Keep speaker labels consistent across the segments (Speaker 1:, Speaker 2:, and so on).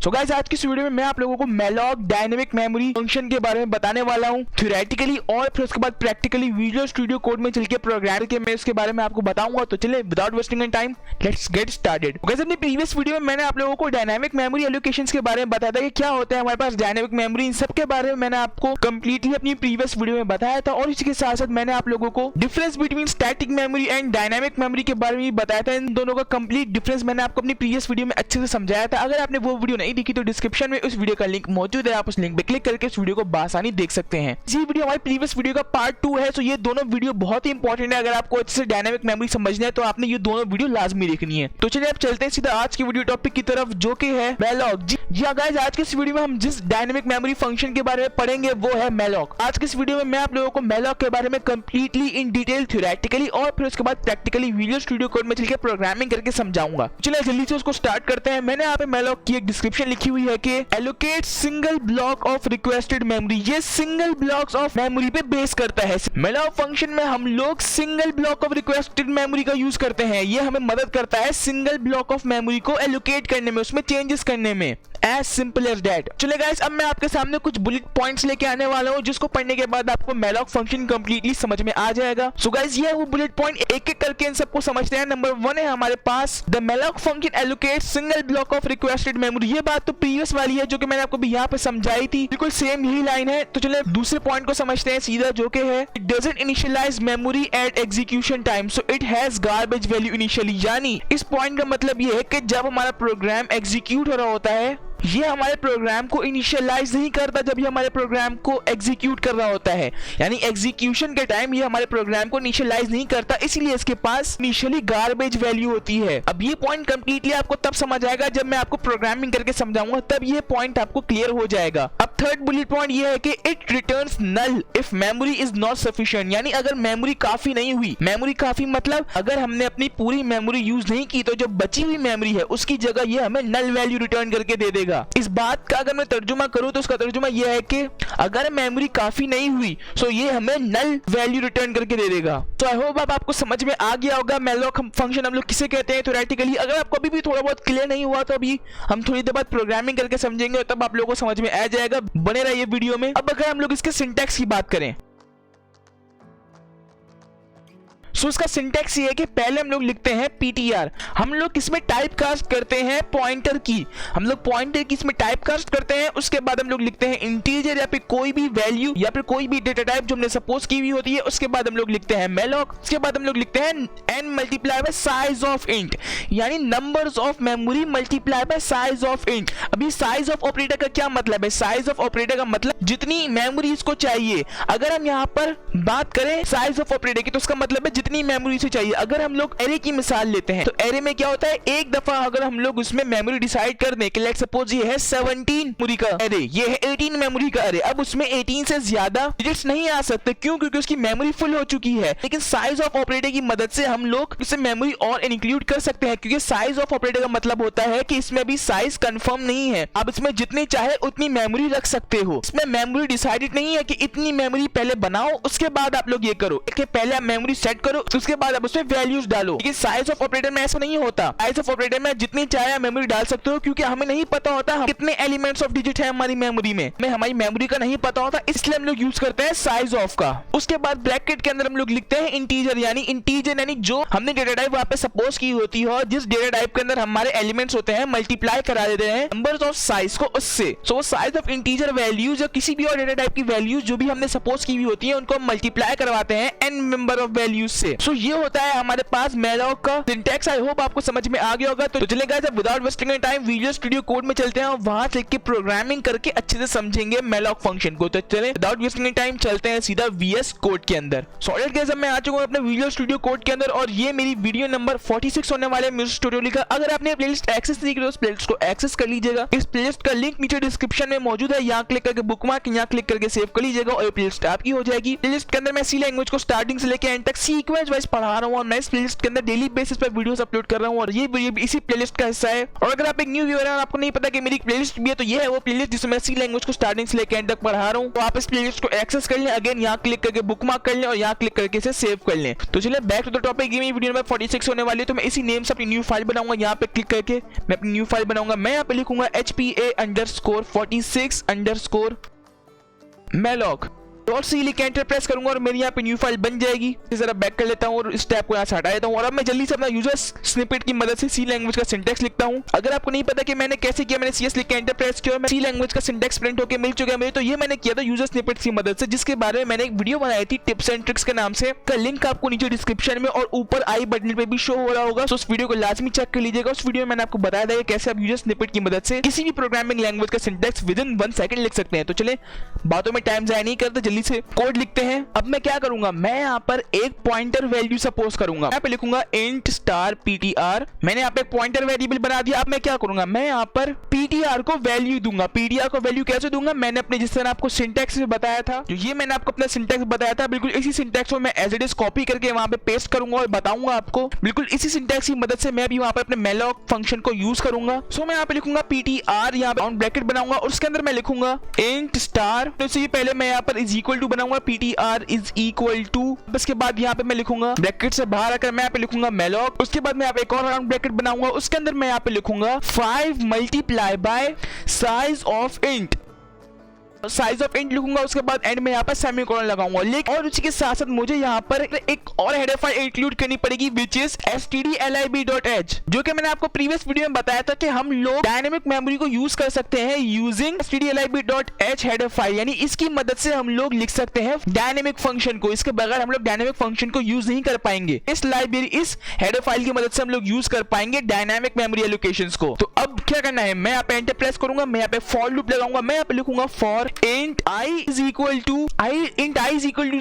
Speaker 1: So guys आज की इस वीडियो में मैं आप लोगों को मेलॉक डायनेमिक मेमोरी फंक्शन के बारे में बताने वाला हूं थ्योरेटिकली और फिर उसके बाद प्रैक्टिकली विजुअल स्टूडियो कोड में चलके प्रोग्राम के मैं इसके बारे में आपको बताऊंगा। तो चलिए without wasting any time let's get started. Guys अपनी प्रीवियस वीडियो में मैंने आप लोगों को डायनेमिक मेमोरी एलोकेशंस के बारे में बताया था कि क्या होता है हमारे पास डायनेमिक मेमोरी, इन सब के बारे में मैंने आपको कंप्लीटली अपनी प्रीवियस वीडियो में बताया था। और इसके साथ साथ मैंने आप लोगों को difference between static memory and dynamic memory के बारे में भी बताया था। इन दोनों का कंप्लीट डिफरेंस मैंने आपको अपनी प्रीवियस वीडियो में अच्छे से समझाया था। अगर आपने वो वीडियो नहीं देखी तो डिस्क्रिप्शन में उस वीडियो का लिंक मौजूद है, आप उस लिंक पे क्लिक करके उस वीडियो को बासानी देख सकते हैं। ये वीडियो हमारी प्रीवियस वीडियो का पार्ट 2 है। तो ये दोनों वीडियो बहुत ही इंपॉर्टेंट है। अगर आपको अच्छे से डायनेमिक मेमोरी समझना है तो आपने ये दोनों वीडियो लाजमी देखनी है। तो चलिए अब चलते हैं सीधा आज की वीडियो टॉपिक की तरफ, जो कि है मेलॉक। जी हां गाइस, आज के इस वीडियो में हम जिस डायनेमिक मेमोरी फंक्शन के बारे में पढ़ेंगे वो है मेलॉक। आज के इस वीडियो में मैं आप लोगों को मेलॉक के बारे में कंप्लीटली इन डिटेल थ्योरेटिकली और फिर उसके बाद प्रैक्टिकली विजुअल स्टूडियो कोड में चलकर प्रोग्रामिंग करके समझाऊंगा। चलिए जल्दी से उसको स्टार्ट करते हैं। मैंने यहाँ पे मेलॉक की एक डिस्क्रिप्शन लिखी हुई है कि allocate single block of requested memory. ये सिंगल ब्लॉक्स ऑफ मेमोरी पे बेस करता है। मेलॉक फंक्शन में हम लोग single block of requested memory का यूज करते हैं। ये हमें मदद करता है सिंगल ब्लॉक ऑफ मेमोरी को एलोकेट करने में, उसमें चेंजेस करने में। As simple as that। चलिए गाइस अब मैं आपके सामने कुछ बुलेट पॉइंट्स लेके आने वाला हूँ जिसको पढ़ने के बाद आपको मेलॉक फंक्शन कंप्लीटली समझ में आ जाएगा। सो गाइस ये वो बुलेट पॉइंट एक एक करके इन सबको समझते हैं। नंबर 1 है हमारे पास the malloc function allocate single block of requested memory. ये बात तो प्रीवियस वाली है जो कि मैंने आपको भी यहाँ पे समझाई थी, बिल्कुल सेम यही लाइन है। तो चलिए दूसरे पॉइंट को समझते हैं सीधा, जो कि है it doesn't initialise memory at execution time so it has garbage value initially. यानी इस पॉइंट का मतलब ये है कि जब हमारा प्रोग्राम एग्जीक्यूट हो रहा होता है ये हमारे प्रोग्राम को इनिशियलाइज नहीं करता जब ये हमारे प्रोग्राम को एग्जीक्यूट कर रहा होता है। यानी एग्जीक्यूशन के टाइम ये हमारे प्रोग्राम को इनिशियलाइज नहीं करता, इसीलिए इसके पास इनिशियली गार्बेज वैल्यू होती है। अब ये पॉइंट कंप्लीटली आपको तब समझ आएगा जब मैं आपको प्रोग्रामिंग करके समझाऊंगा, तब ये पॉइंट आपको क्लियर हो जाएगा। अब थर्ड बुलेट पॉइंट ये है कि it returns null if memory is not sufficient. यानी अगर मेमोरी काफी नहीं हुई, मेमोरी काफी मतलब अगर हमने अपनी पूरी मेमोरी यूज नहीं की तो जो बची हुई मेमोरी है उसकी जगह ये हमें नल वैल्यू रिटर्न करके दे देगा। इस बात का अगर मैं तर्जुमा करूं तो उसका तर्जुमा यह है कि अगर मेमोरी काफी नहीं हुई तो ये हमें नल वैल्यू रिटर्न करके दे देगा। तो आई होप अब आपको समझ में आ गया होगा मेलॉक फंक्शन हम लोग किसे कहते हैं थ्योरेटिकली। अगर आपको अभी भी थोड़ा बहुत क्लियर नहीं हुआ तो अभी हम थोड़ी देर बाद प्रोग्रामिंग करके समझेंगे और तब आप लोगों को समझ में आ जाएगा। बने रहिए वीडियो में। अब अगर हम लोग इसके सिंटैक्स की बात करें सो उसका सिंटैक्स ये है कि पहले हम लोग लिखते हैं पीटीआर। हम लोग किसमें टाइप कास्ट करते हैं पॉइंटर की, हम लोग पॉइंटर की इसमें टाइप कास्ट करते हैं। उसके बाद हम लोग लिखते हैं इंटीजर या फिर कोई भी वैल्यू या फिर कोई भी डेटा टाइप जो हमने सपोज की हुई होती है। उसके बाद हम लोग लिखते हैं मेलॉक। उसके बाद हम लोग लिखते हैं n multiply by size of int, यानी numbers of memory multiply by size of int. अभी साइज ऑफ ऑपरेटर का क्या मतलब है? साइज ऑफ ऑपरेटर का मतलब जितनी मेमोरी इसको चाहिए। अगर हम यहाँ पर बात करें साइज ऑफ ऑपरेटर की तो उसका मतलब है जितनी मेमोरी से चाहिए। अगर हम लोग एरे की मिसाल लेते हैं तो एरे में क्या होता है, एक दफा अगर हम लोग उसमें मेमोरी डिसाइड कर दें कि लेट्स सपोज ये है 17 मेमोरी का एरे, ये है 18 मेमोरी का एरे। अब उसमें 18 से ज्यादा डिजिट्स नहीं आ सकते, क्यों? क्योंकि उसकी मेमोरी फुल हो चुकी है। लेकिन साइज ऑफ ऑपरेटर की मदद से हम लोग इससे मेमोरी और इंक्लूड कर सकते हैं, क्योंकि साइज ऑफ ऑपरेटर का मतलब होता है कि इसमें भी साइज कंफर्म नहीं है। आप इसमें जितनी चाहे उतनी मेमोरी रख सकते हो। इसमें मेमोरी डिसाइडेड नहीं है कि इतनी मेमोरी पहले बनाओ उसके बाद आप लोग ये करो, पहले आप मेमोरी सेट करो उसके बाद आप उसमें वैल्यूज डालो। लेकिन साइज ऑफ ऑपरेटर में ऐसा नहीं होता। साइज ऑफ ऑपरेटर में जितनी चाहे मेमोरी डाल सकते हो, क्योंकि हमें नहीं पता होता कितने एलिमेंट्स ऑफ डिजिट है हमारी मेमोरी में, हमारी मेमोरी का नहीं पता होता, इसलिए हम लोग यूज करते हैं साइज ऑफ का। उसके बाद ब्रैकेट के अंदर हम लोग लिखते हैं इंटीजर, यानी जो हमने डेटा टाइप वहां पे सपोज की होती है, जिस डेटा टाइप के अंदर हमारे एलिमेंट्स होते हैं मल्टीप्लाई करा देते हैं नंबर्स ऑफ साइज को उससे। सो साइज ऑफ इंटीजर वैल्यूज या किसी भी और डेटा टाइप की वैल्यूज जो भी हमने सपोज की हुई होती है उनको मल्टीप्लाई करवाते हैं n नंबर ऑफ वैल्यूज से। सो ये होता है हमारे पास मेलॉक का सिंटैक्स। आई होप आपको समझ में आ गया होगा। तो चलेगा जब without wasting any time visual studio code में चलते हैं और वहां से के प्रोग्रामिंग करके अच्छे से समझेंगे मेलॉक फंक्शन को। तो चलें विदाउट वेस्टिंग एनी टाइम चलते हैं सीधा वीएस कोड के अंदर। सॉलिड गाइस अब मैं आ चुका हूं अपने विजुअल स्टूडियो कोड के अंदर और ये मेरी वीडियो नंबर 46 होने वाले म्यूजिक ट्यूटोरियल का। अगर आपने प्लेलिस्ट एक्सेस नहीं की तो उस प्लेलिस्ट को एक्सेस कर लीजिएगा। इस प्लेलिस्ट का लिंक नीचे डिस्क्रिप्शन में मौजूद है, यहाँ क्लिक करके बुकमार्क यहाँ क्लिक करके सेव कर लीजिएगा और प्लेलिस्ट आपकी हो जाएगी। प्लेलिस्ट के अंदर मैं सी लैंग्वेज को स्टार्टिंग से लेकर एंड तक C सीक्वेंस वाइज पढ़ा रहा हूँ और मैं इस प्लेलिस्ट के अंदर डेली बेसिस पर वीडियोस अपलोड कर रहा हूँ और ये वीडियो भी इसी प्लेलिस्ट का हिस्सा है। और अगर आप एक न्यू व्यूअर हैं और आपको नहीं पता कि मेरी प्लेलिस्ट भी है, तो ये है वो प्लेलिस्ट जिसमें मैं सी लैंग्वेज को स्टार्टिंग से लेकर एंड तक पढ़ा रहा हूँ। तो आप इस प्लेलिस्ट को एक्सेस कर लें, अगेन यहाँ क्लिक करके बुकमार्क कर लें और यहाँ क्लिक करके इसे सेव कर लें। तो चलिए बैक टू द टॉपिक। ये वीडियो नंबर 46 होने वाली है, तो मैं इसी नेम से अपनी न्यू फाइल बनाऊंगा। यहाँ पे क्लिक करके मैं अपनी न्यू फाइल बनाऊंगा। मैं यहाँ पे लिखूंगा HPA_46_malloc और सी लिख एंटर प्रेस करूंगा और मेरी यहाँ पे न्यू फाइल बन जाएगी। जरा बैक कर लेता हूँ और इस टैब को यहाँ से हटा देता हूँ और अब मैं जल्दी से अपना यूजर स्निपेट की मदद से सी लैंग्वेज का सिंटेक्स लिखता हूँ। अगर आपको नहीं पता कि मैंने कैसे किया, मैंने CS लिख के एंटर प्रेस किया और सी लैंग्वेज का सिंटेक्स प्रिंट होकर मिल चुका है मुझे। तो ये मैंने किया था यूजर स्निपेट की मदद से, जिसके बारे में मैंने एक वीडियो बनाई थी टिप्स एंड ट्रिक्स के नाम से। का लिंक आपको नीचे डिस्क्रिप्शन में और ऊपर आई बटन पे भी शो हो रहा होगा। तो उस वीडियो को लाजमी चेक कर लीजिएगा। उस वीडियो में मैंने आपको बताया था कैसे आप यूजर स्निपेट की मदद से किसी भी प्रोग्रामिंग लैंग्वेज का सिंटेक्स विद इन 1 सेकंड लिख सकते हैं। तो चले बातों में टाइम जाया नहीं करते, जल्दी से कोड लिखते हैं। अब मैं क्या करूंगा, मैं यहाँ पर एक पॉइंटर वैल्यू सपोज करूंगा। यहाँ पे लिखूंगा int star ptr। मैंने यहाँ पे एक पॉइंटर वेरिएबल बना दिया। अब मैं क्या करूंगा, मैं यहाँ पर ptr को वैल्यू दूंगा। ptr को वैल्यू कैसे दूंगा, मैंने अपने जिस तरह आपको सिंटेक्स बताया था, जो ये मैंने आपको अपना सिंटेक्स बताया था, बिल्कुल इसी सिंटेक्स को मैं एज इट इज कॉपी करके वहां पे पेस्ट करूंगा और बताऊंगा आपको। बिल्कुल इसी सिंटेक्स की मदद से मैं भी वहां पर अपने malloc फंक्शन को यूज करूंगा। सो मैं यहाँ पे लिखूंगा ptr, यहाँ पे राउंड ब्रैकेट बनाऊंगा और उसके अंदर मैं लिखूंगा int star। तो इससे पहले मैं यहाँ पर इज इक्वल टू बनाऊंगा ptr इज इक्वल टू। उसके बाद यहाँ पे मैं लिखूंगा ब्रैकेट से बाहर आकर मैं यहाँ पे लिखूंगा malloc। उसके बाद मैं यहाँ पे एक और राउंड ब्रैकेट बनाऊंगा, उसके अंदर मैं यहाँ पे लिखूंगा 5 multiply by size of int. Size of int लिखूंगा, उसके बाद एंड में यहाँ पर सेमीकोलन लगाऊंगा। लेकिन और उसी के साथ साथ मुझे यहाँ पर एक और हेडर फाइल इंक्लूड करनी पड़ेगी विच इज stdlib.h, जो कि मैंने आपको प्रीवियस वीडियो में बताया था कि हम लोग डायनेमिक मेमोरी को यूज कर सकते हैं यूजिंग stdlib.h हेडर फाइल। यानी इसकी मदद से हम लोग लिख सकते हैं डायनेमिक फंक्शन को। इसके बगैर हम लोग डायनेमिक फंक्शन को यूज नहीं कर पाएंगे। इस लाइब्रेरी, इस हेडर फाइल की मदद से हम लोग यूज कर पाएंगे डायनेमिक मेमोरी एलोकेशंस को। तो अब क्या करना है, मैं यहाँ पे एंटर प्रेस करूंगा, मैं यहाँ पे फॉर लूप लगाऊंगा। मैं यहाँ पे लिखूंगा for int I is equal to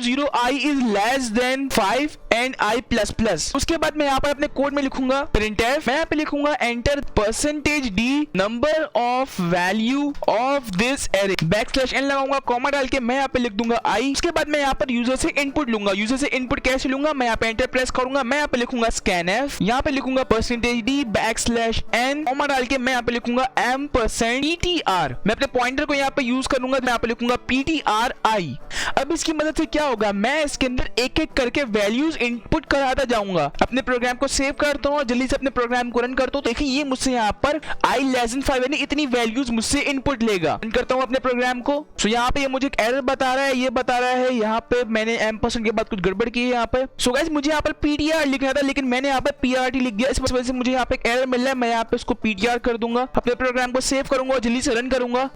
Speaker 1: 0, I is less than 5 and I plus plus। उसके बाद मैं यहाँ पर अपने कोड में लिखूंगा printf। मैं यहाँ पे लिखूंगा enter %d number of value of this array, \n लगाऊंगा, कॉमा डाल के मैं यहाँ पे लिख दूंगा I। उसके बाद मैं यहाँ पर यूजर से इनपुट लूंगा। यूजर से इनपुट कैसे लूंगा, मैं यहाँ पे एंटर प्रेस करूंगा, मैं यहाँ पे लिखूंगा scanf, यहाँ पे लिखूंगा %d \n, कॉमा डाल के मैं यहाँ पे लिखूंगा m%ptr। मैं अपने पॉइंटर को यहाँ पे यूज करूंगा, मैं यहाँ पे लिखूंगा ptri। अब इसकी मदद से क्या होगा, मैं इसके अंदर एक एक करके वैल्यूज इनपुट कराता जाऊंगा। अपने प्रोग्राम को सेव करता हूँ और जल्दी से अपने प्रोग्राम को रन करता हूँ। देखिए ये मुझसे यहाँ पर i less than 5 यानी इतनी वैल्यूज मुझसे इनपुट लेगा। रन करता हूँ अपने प्रोग्राम को। सो यहाँ पे ये मुझे एक एरर बता रहा है, ये बता रहा है यहाँ पे मैंने m% के बाद कुछ गड़बड़ की है यहाँ पे। सो गाइस मुझे यहाँ पर ptr लिखना था, लेकिन मैंने यहाँ पे prt लिख दिया। इस वजह से मुझे यहाँ पे एक एरर मिल रहा है। मैं यहाँ पे उसको ptr कर दूंगा, अपने प्रोग्राम को सेव करूंगा और जल्दी से रन करूंगा।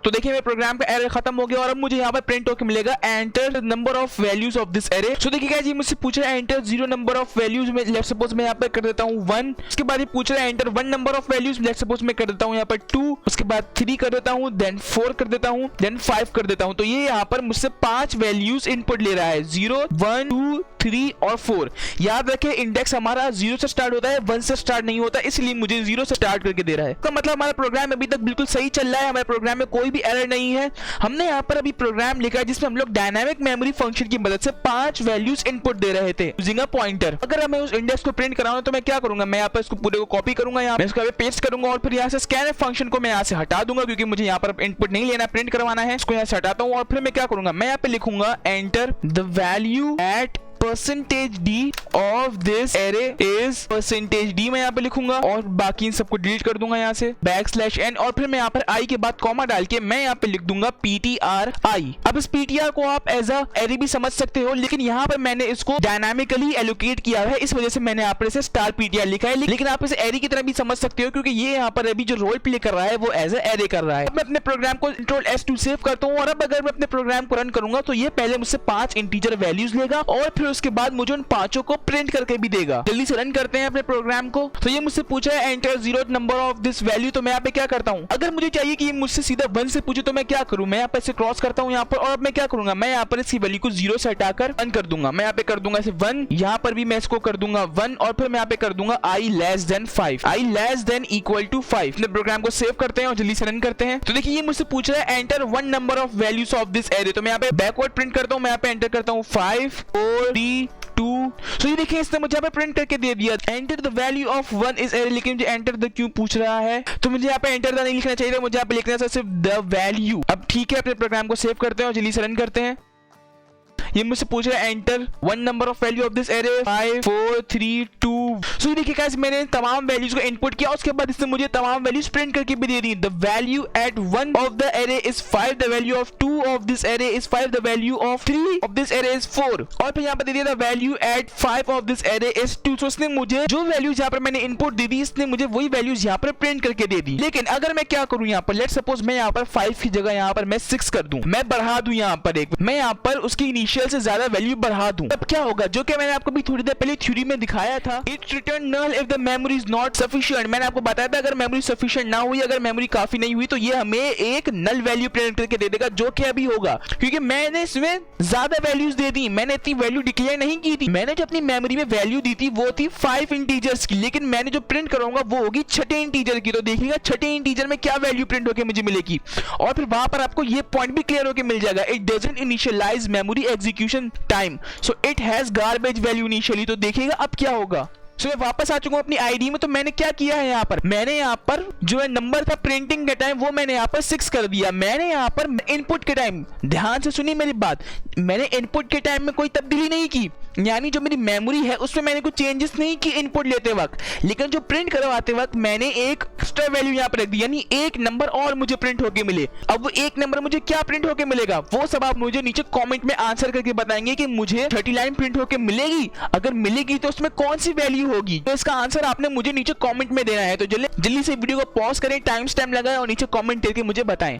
Speaker 1: तो देखिए मेरे प्रोग्राम का एरर खत्म हो गया और अब मुझे यहाँ पर प्रिंट होकर मिलेगा enter number of values of this array. So देखिए गाइस ये मुझसे पूछ रहा है एंटर 0 नंबर ऑफ वैल्यूज में, लेट्स सपोज मैं यहाँ पर कर देता हूँ 1। उसके बाद ये पूछ रहा है enter 1 number of values, let's suppose मैं कर देता हूँ यहाँ पर 2। उसके बाद 3 कर देता हूँ, देन 4 कर देता हूँ, देन 5 कर देता हूँ। तो ये यहाँ पर मुझसे 5 वैल्यूज इनपुट ले रहा है, 0, 1, 2, 3 और 4। याद रखें इंडेक्स हमारा 0 से स्टार्ट होता है, 1 से स्टार्ट नहीं होता, इसलिए मुझे 0 से स्टार्ट करके दे रहा है। तो मतलब हमारा प्रोग्राम अभी तक बिल्कुल सही चल रहा है, हमारे प्रोग्राम में कोई भी एरर नहीं है। हमने यहाँ पर अभी प्रोग्राम लिखा है जिसमें हम लोग डायनामिक मेमोरी फंक्शन की मदद से 5 वैल्यूज इनपुट दे रहे थे यूजिंग अ पॉइंटर। अगर हमें उस इंडेक्स को प्रिंट कराना तो मैं क्या करूंगा, मैं यहाँ पर इसको पूरे को कॉपी करूंगा, यहाँ मैं इसको पेस्ट करूंगा और फिर यहाँ से scanf फंक्शन को मैं यहाँ से हटा दूंगा क्योंकि मुझे यहाँ पर इनपुट नहीं लेना, प्रिंट करवाना है। इसको यहाँ से हटाता हूँ और फिर मैं क्या करूंगा, मैं यहाँ पे लिखूंगा enter the value at %d of this array is %d मैं यहाँ पे लिखूंगा और बाकी इन सबको डिलीट कर दूंगा यहाँ से \n और फिर मैं यहाँ पर i के बाद कॉमा डाल के मैं यहाँ पे लिख दूंगा ptri। अब इस ptr को आप एज अ एरे भी समझ सकते हो, लेकिन यहाँ पर मैंने इसको डायनामिकली एलोकेट किया है, इस वजह से मैंने यहाँ पर इसे स्टार ptr लिखा है। लेकिन आप इसे एरे की तरह भी समझ सकते हो क्योंकि ये यहाँ पर अभी जो रोल प्ले कर रहा है वो एज अ एरे कर रहा है। मैं अपने प्रोग्राम को Ctrl+S2 सेव करता हूँ और अब अगर मैं अपने प्रोग्राम को रन करूंगा तो ये पहले मुझसे 5 इंटीजर वैल्यूज लेगा और फिर उसके बाद मुझे उन 5 को प्रिंट करके भी देगा। जल्दी से रन करते हैं अपने प्रोग्राम को। तो ये मुझसे पूछा है enter 0 number of this value, तो मैं यहाँ पे क्या करता हूँ, अगर मुझे चाहिए कि ये मुझसे सीधा 1 से पूछे तो मैं क्या करूँ, मैं यहाँ पे इसे क्रॉस करता हूँ यहाँ पर और अब मैं क्या करूंगा, मैं यहाँ पर इसकी वैल्यू को 0 से हटाकर 1 कर दूंगा। मैं यहाँ पे कर दूंगा इसे 1, यहाँ पर भी मैं इसको कर दूंगा 1 और फिर मैं यहाँ पे कर दूंगा i less than 5, i less than equal to 5। अपने प्रोग्राम को सेव करते हैं और जल्दी से रन करते हैं। तो देखिए ये मुझसे पूछ रहा है enter 1 number of values of this array, तो मैं यहाँ पे बैकवर्ड प्रिंट करता हूँ, मैं यहाँ पे एंटर करता हूँ 5, 4, 3, 2। सो ये देखिए इसने मुझे यहाँ पे प्रिंट करके दे दिया enter the value of 1 is error, लेकिन मुझे एंटर द क्यों पूछ रहा है, तो मुझे यहाँ पे एंटर द नहीं लिखना चाहिए, मुझे यहाँ पे लिखना है सिर्फ द वैल्यू। अब ठीक है, अपने प्रोग्राम को सेव करते हैं और जल्दी से रन करते हैं। ये मुझसे पूछ रहा है enter one number of value of this array 5 4 3 2। सो ये देखिए गाइस मैंने तमाम वैल्यूज को इनपुट किया, उसके बाद इसने मुझे तमाम वैल्यूज प्रिंट करके भी दे दी। The value at 1 of the array is 5, the value of 2 of this array is 5, the value of 3 of this array is 4, और फिर यहाँ पर दे दिया the value at 5 of this array is 2। So इसने मुझे जो वैल्यूज यहाँ पर मैंने इनपुट दे दी, इसने मुझे वही वैल्यूज यहाँ पर प्रिंट करके दे दी। लेकिन अगर मैं क्या करूँ यहाँ पर, लेट सपोज मैं यहाँ पर 5 की जगह यहाँ पर मैं 6 कर दूं, मैं बढ़ा दूं यहाँ पर एक, मैं यहाँ पर उसकी इनिशियल से ज्यादा वैल्यू बढ़ा दूं, तब क्या होगा, जो कि मैंने आपको भी थोड़ी देर पहले थ्योरी में दिखाया था, it return null if the memory is not sufficient. मैंने आपको बताया था अगर मेमोरी सफिशिएंट ना हुई, अगर मेमोरी काफी नहीं हुई, तो ये हमें एक नल वैल्यू प्रिंट करके दे देगा, जो कि अभी होगा, क्योंकि मैंने इसमें ज्यादा वैल्यूज दे दी, मैंने इतनी वैल्यू डिक्लेयर नहीं की थी। मैंने जो अपनी मेमोरी में वैल्यू दी थी वो थी 5 इंटीजर्स की, लेकिन मैंने जो प्रिंट कराऊंगा वो होगी छठे इंटीजर की। तो देखिएगा छठे इंटीजर में क्या वैल्यू प्रिंट होकर मुझे मिलेगी, और फिर वहां पर आपको ये पॉइंट भी क्लियर होकर मिल जाएगा, it doesn't initialise memory execution time, so it has garbage value initially. तो देखिएगा अब क्या होगा। सो मैं वापस आ चुका हूं अपनी आईडी में। तो मैंने क्या किया है यहाँ पर, मैंने यहाँ पर जो है नंबर था प्रिंटिंग के टाइम वो मैंने यहाँ पर 6 कर दिया। मैंने यहाँ पर इनपुट के टाइम, ध्यान से सुनिए मेरी बात, मैंने इनपुट के टाइम में कोई तब्दीली नहीं की, यानी जो मेरी मेमोरी है उसमें मैंने कुछ चेंजेस नहीं की इनपुट लेते वक्त, लेकिन जो प्रिंट करवाते वक्त मैंने एक एक्स्ट्रा वैल्यू यहाँ पर रख दी, यानी एक नंबर और मुझे प्रिंट होके मिले। अब वो एक नंबर मुझे क्या प्रिंट होके मिलेगा, वो सब आप मुझे नीचे कमेंट में आंसर करके बताएंगे कि मुझे 30 लाइन प्रिंट होके मिलेगी, अगर मिलेगी तो उसमें कौन सी वैल्यू होगी। तो इसका आंसर आपने मुझे नीचे कमेंट में देना है। तो जल्दी से वीडियो को पॉज करें, टाइम स्टैम्प लगाएं और नीचे कमेंट करके मुझे बताएं।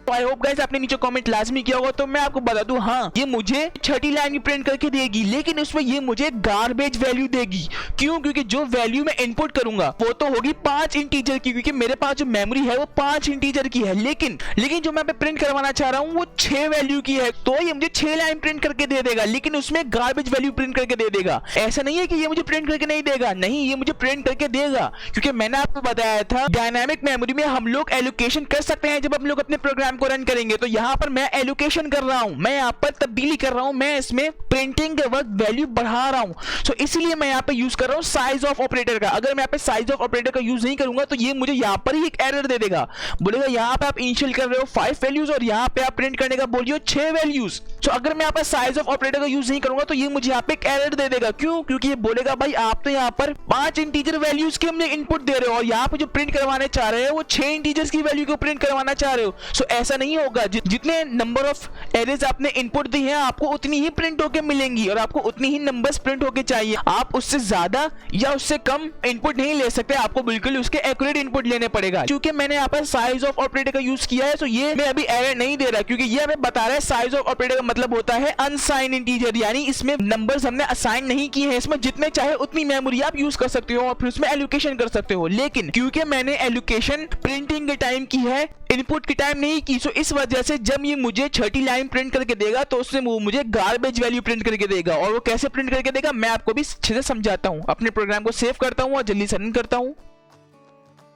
Speaker 1: आई होप गाइस आपने नीचे कमेंट लाजमी किया होगा। तो मैं आपको बता दूं, हाँ ये मुझे छठी लाइन की प्रिंट करके देगी, लेकिन उसमें ये मुझे गार्बेज वैल्यू देगी। क्यों? क्योंकि जो वैल्यू मैं इनपुट करूंगा वो तो होगी 5 इंटीजर की, क्योंकि मेरे पास जो मेमोरी है वो 5 इंटीजर की है, लेकिन जो मैं प्रिंट करवाना चाह रहा हूँ वो 6 वैल्यू की है। तो ये मुझे 6 लाइन प्रिंट करके दे देगा, लेकिन उसमें गार्बेज वैल्यू प्रिंट करके दे देगा। ऐसा नहीं है कि ये मुझे प्रिंट करके नहीं देगा, नहीं, ये मुझे प्रिंट करके देगा, क्योंकि मैंने आपको बताया था डायनामिक मेमोरी में हम लोग एलोकेशन कर सकते हैं जब हम लोग अपने प्रोग्राम को रन करेंगे। तो यहाँ पर मैं एलोकेशन कर रहा हूँ, मैं यहाँ पर तब्दीली कर रहा हूँ, मैं इसमें प्रिंटिंग के वक्त वैल्यू बढ़ा रहा हूँ। सो इसलिए मैं यहाँ पे यूज कर रहा हूँ साइज ऑफ ऑपरेटर का। अगर मैं यहाँ पे साइज ऑफ ऑपरेटर का यूज नहीं करूंगा तो ये मुझे यहाँ पर ही एक एरर दे देगा, बोलेगा यहाँ पे आप इनिशियल कर रहे हो 5 वैल्यूज और यहाँ पे आप प्रिंट करने का बोलिए 6 वैल्यूज। सो अगर मैं यहाँ पर साइज ऑफ ऑपरेटर का यूज नहीं करूंगा तो ये मुझे यहाँ पे एक एरर दे देगा। क्यों? क्योंकि ये बोलेगा भाई आप तो यहाँ पर 5 इंटीजर वैल्यूज के हमने इनपुट दे रहे हो और यहाँ पे जो प्रिंट करवाने चाह रहे हो वो 6 इंटीजर्स की वैल्यू को प्रिंट करवाना चाह रहे हो। सो ऐसा नहीं होगा, जितने नंबर ऑफ एरेज आपने इनपुट दी है आपको उतनी ही प्रिंट होके मिलेंगी और आपको उतनी ही नंबर्स प्रिंट होके चाहिए। आप उससे ज्यादा या उससे कम इनपुट नहीं ले सकते, आपको बिल्कुल उसके एक्यूरेट इनपुट लेने पड़ेगा। क्योंकि मैंने यहाँ पर साइज ऑफ ऑपरेटर का यूज किया है तो ये मैं अभी एरर नहीं दे रहा, क्योंकि ये हमें बता रहा है साइज ऑफ ऑपरेटर का मतलब होता है अनसाइन इंटीजर, यानी इसमें नंबर्स हमने असाइन नहीं किए हैं, इसमें जितने चाहे उतनी मेमोरी आप यूज कर सकते हो और फिर उसमें एलोकेशन कर सकते हो। लेकिन क्योंकि मैंने एलोकेशन प्रिंटिंग के टाइम की है, इनपुट के टाइम नहीं की, सो इस वजह से जब ये मुझे छठी लाइन प्रिंट करके देगा तो उससे वो मुझे गार्बेज वैल्यू प्रिंट करके देगा। और वो कैसे प्रिंट करके देगा मैं आपको भी अच्छे से समझाता हूँ। अपने प्रोग्राम को सेव करता हूँ और जल्दी से रन करता हूँ।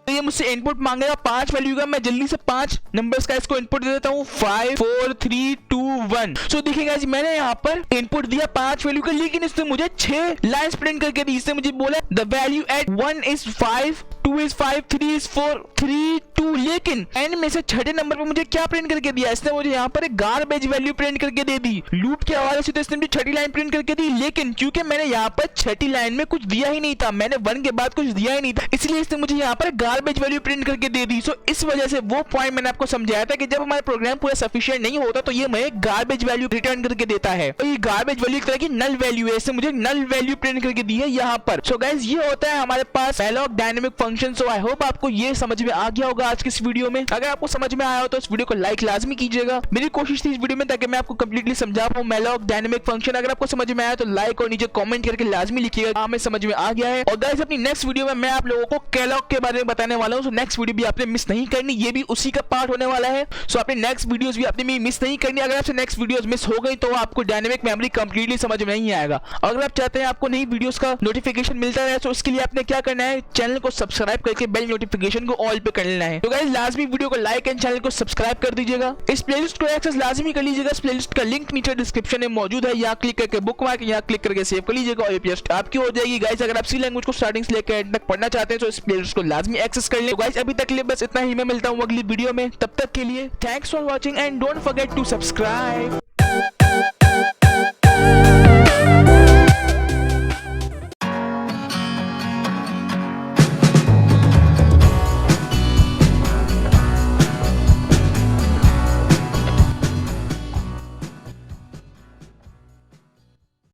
Speaker 1: तो ये मुझसे इनपुट मांगेगा 5 वैल्यू का, मैं जल्दी से 5 नंबर्स का इसको इनपुट दे देता हूँ 5 4 3 2 1। सो देखिएगा जी मैंने यहाँ पर इनपुट दिया 5 वैल्यू का, लेकिन इसने मुझे 6 लाइंस प्रिंट करके दी। इसने मुझे बोला the value at 1 is 5 2 is 5 3 is 4 3 2, लेकिन एंड में से छठे नंबर पर मुझे क्या प्रिंट करके दिया, इसने मुझे यहाँ पर एक गार्बेज वैल्यू प्रिंट करके दे दी। लूप के हवाले से तो इसने मुझे छठी लाइन प्रिंट करके दी, लेकिन क्योंकि मैंने यहाँ पर छठी लाइन में कुछ दिया ही नहीं था, मैंने 1 के बाद कुछ दिया ही नहीं था, इसलिए इसने मुझे यहाँ पर गार्बेज वैल्यू प्रिंट करके दे दी। सो इस वजह से वो पॉइंट मैंने आपको समझाया था कि जब हमारा प्रोग्राम पूरा सफिशिएंट नहीं होता तो ये मुझे गार्बेज वैल्यू रिटर्न करके देता है। तो ये गार्बेज वैल्यू एक तरह की नल वैल्यू है, इसने मुझे नल वैल्यू प्रिंट करके दी है यहाँ पर। सो गाइस ये होता है हमारे पास malloc dynamic function. So I hope आपको ये समझ में आ गया होगा आज की इस वीडियो में। अगर आपको समझ में आया हो तो इस वीडियो को लाइक लाजमी कीजिएगा। मेरी कोशिश थी इस वीडियो में ताकि मैं आपको कंप्लीटली समझा पाऊं मेलॉक डायनेमिक फंक्शन। अगर आपको समझ में आया तो लाइक और नीचे कमेंट करके लाजमी लिखिएगा हमें समझ में आ गया है। और गाइस अपनी नेक्स्ट वीडियो में मैं आप लोगों को केलॉग के बारे में बताने वाला हूं। सो नेक्स्ट वीडियो भी आपने मिस नहीं करनी, ये भी उसी का पार्ट होने वाला है। सो अपने नेक्स्ट वीडियोस भी आपने मिस नहीं करनी। अगर आपसे नेक्स्ट वीडियोस मिस हो गई तो आपको डायनेमिक मेमोरी कंप्लीटली समझ में नहीं आएगा। अगर आप चाहते हैं आपको नई वीडियोस का नोटिफिकेशन मिलता रहे तो इसके लिए आपने क्या करना है, चैनल को सब्सक्राइब करके बेल नोटिफिकेशन को ऑल पे कर लेना है। तो गाइस लाजमी वीडियो को लाइक एंड चैनल को सब्सक्राइब कर दीजिएगा। इस प्लेलिस्ट को एक्सेस लाजमी कर लीजिएगा। इस प्लेलिस्ट का लिंक नीचे डिस्क्रिप्शन में मौजूद है, यहाँ क्लिक करके बुकमार्क, यहाँ क्लिक करके सेव कर लीजिएगा और ये प्लेलिस्ट आपकी हो जाएगी। गाइस अगर आप सी लैंग्वेज को स्टार्टिंग से लेकर एंड तक पढ़ना चाहते हैं तो इस प्लेलिस्ट को लाजमी एक्सेस कर लें। तो गाइस अभी तक के लिए बस इतना ही, मैं मिलता हूँ अगली वीडियो में, तब तक के लिए thanks for watching and don't forget to subscribe.